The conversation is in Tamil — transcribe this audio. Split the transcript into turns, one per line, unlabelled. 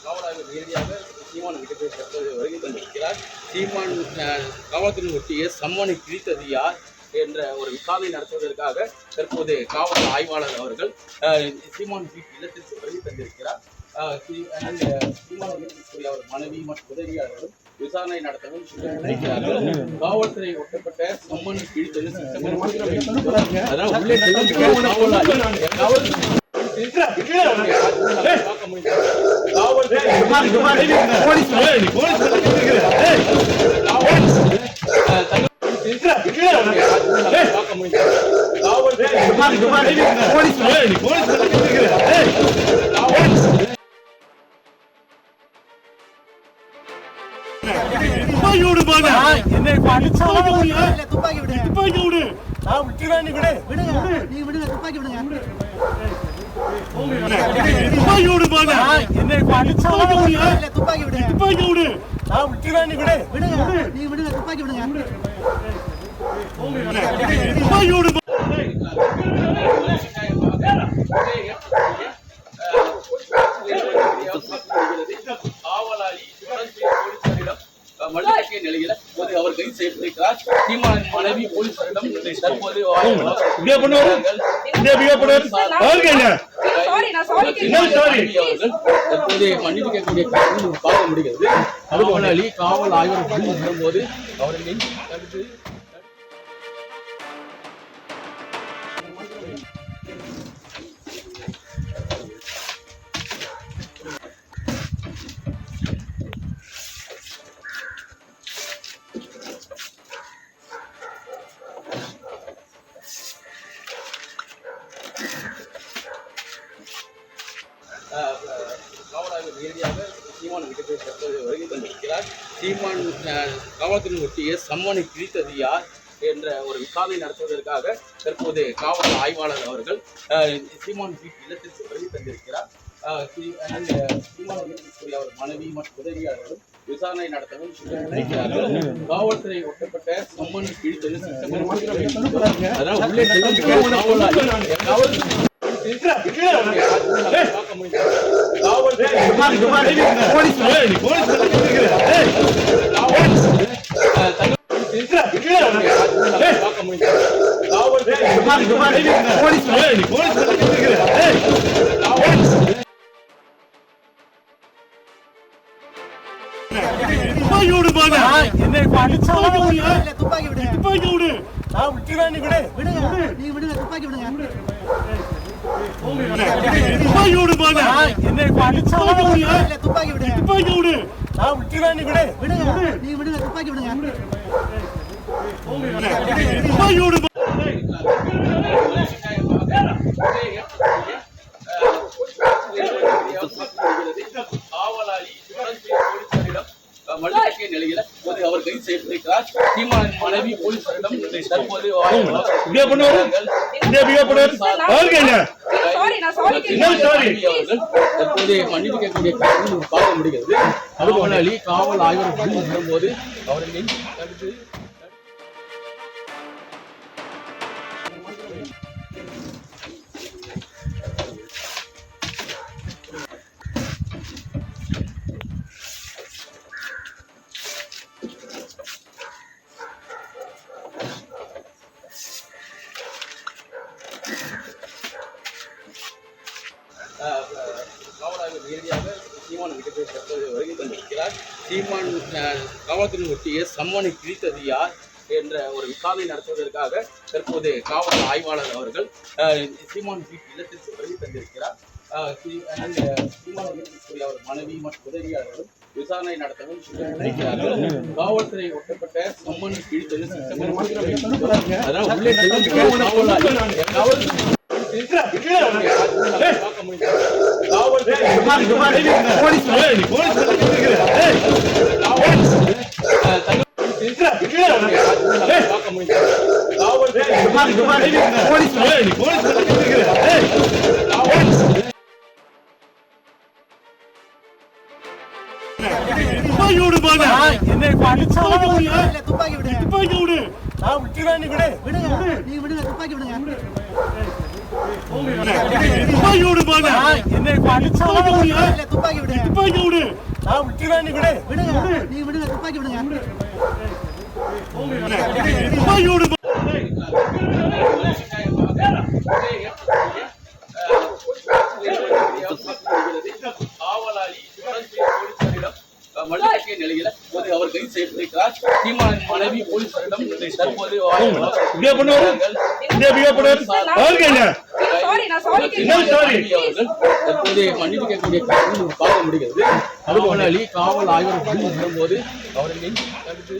காவலாளர் நேரடியாக சீமான் வீட்டுக்கு தற்போது வருகை தந்திருக்கிறார். சீமான் காவல்துறையின் ஒட்டிய சம்மனை கிழித்தது யார் என்ற ஒரு விசாரணை நடத்துவதற்காக தற்போது காவல் ஆய்வாளர் அவர்கள் சீமான் வீட்டு இல்லத்திற்கு வருகை தந்திருக்கிறார். சீமான் வீட்டிற்குரிய அவர் மனைவி மற்றும் உதவியாளர்களும் விசாரணை நடத்தவும் இருக்கிறார்கள். காவல்துறை ஒட்டப்பட்ட சம்மனை கிழித்தது அதனால் உள்ளே
என்னை துப்பாக்கி விடு, துப்பாக்கி விடு, நான் விட்டுறேன், நீ விடு, விடுங்க, நீ விடுங்க, துப்பாக்கி விடுங்க, துப்பாக்கி விடு பாங்க, என்னை துப்பாக்கி விடு, துப்பாக்கி விடு, நான் விட்டுறேன், நீ விடு, விடுங்க, நீ விடுங்க, துப்பாக்கி விடுங்க, துப்பாக்கி விடு.
காவலாளி மனிதக்கிய நிலையில அவர் கைது செய்யப்பட்டிருக்கிறார். சீமான் மனைவி போலீசாரிடம் தற்போது தற்போது மன்னிப்பு கேட்கக்கூடிய பார்க்க முடிகிறது. காவலாளி காவல் ஆய்வர் வரும்போது அவர்களை தடுத்து காவலாளர் நேரடியாக சீமான் வீட்டுக்கு தற்போது வருகை தந்திருக்கிறார். சீமான் காவல்துறையின் ஒட்டிய சம்மனை கிழித்தது யார் என்ற ஒரு விசாரணை நடத்துவதற்காக தற்போது காவல் ஆய்வாளர் அவர்கள் சீமான் வீட்டு இல்லத்திற்கு வருகை தந்திருக்கிறார். சீமான் வீட்டிற்குரிய அவர் மனைவி மற்றும் உதவியாளர்களும் விசாரணை நடத்தவும் இருக்கிறார்கள். காவல்துறை ஒட்டப்பட்ட சம்மனை கிழித்தது அதனால் உள்ளே
துப்பாக்கி விடு பாங்க, என்னை துப்பாக்கி விடு, துப்பாக்கி விடு, நான் விட்டுறேன், நீ விடு, விடுங்க, நீ விடுங்க, துப்பாக்கி விடுங்க, துப்பாக்கி விடு பாங்க, என்னை துப்பாக்கி விடு, துப்பாக்கி விடு, நான் விட்டுறேன், நீ விடு, விடுங்க, நீ விடுங்க, துப்பாக்கி விடுங்க, துப்பாக்கி விடு.
காவலாளி போலீசாரிடம் மனிதக்கிய நிலையில அவர் கைது செய்யப்பட்டிருக்கிறார். சீமான் மனைவி போலீசாரிடம் தற்போது தற்போது மன்னிப்பு கேட்கக்கூடிய பார்க்க முடிகிறது. காவலாளி காவல் ஆய்வர் வரும்போது அவர்களை தடுத்து காவலாளர் நேரடியாக சீமான் வீட்டுக்கு தற்போது வருகை தந்திருக்கிறார். சீமான் காவல்துறையின் ஒட்டிய சம்மனை கிழித்தது யார் என்ற ஒரு விசாரணை நடத்துவதற்காக தற்போது காவல் ஆய்வாளர் அவர்கள் சீமான் வீட்டு இல்லத்திற்கு வருகை தந்திருக்கிறார். சீமான் வீட்டிற்குரிய அவர் மனைவி மற்றும் உதவியாளர்களும் விசாரணை நடத்தவும் இருக்கிறார்கள். காவல்துறை ஒட்டப்பட்ட சம்மனை கிழித்தது அதனால் உள்ளே
போலீஸ் விடுவாங்க. என்னை இப்ப அடிச்சாலும் துப்பாக்கி விடு. துப்பாக்கி விடு. நான் விட்டுறேன். நீ விடு. விடுங்க. நீ விடுங்க. துப்பாக்கி விடுங்க. துப்பாக்கி விடுவாங்க. என்னை இப்ப அடிச்சாலும் துப்பாக்கி விடு. துப்பாக்கி விடு. நான் விட்டுறேன். நீ விடு. விடுங்க. நீ விடுங்க. துப்பாக்கி விடுங்க. துப்பாக்கி விடு.
காவலாளி போலீசாரிடம் மல்லிகை நிலையில அவர் கைது செய்யப்பட்டிருக்கிறார். சீமானின் மனைவி போலீசாரிடம் தற்போது தற்போது மன்னிப்பு கேட்கக்கூடிய பார்க்க முடிகிறது. காவலாளி காவல் ஆய்வு போது அவரை நெஞ்சு தடுத்து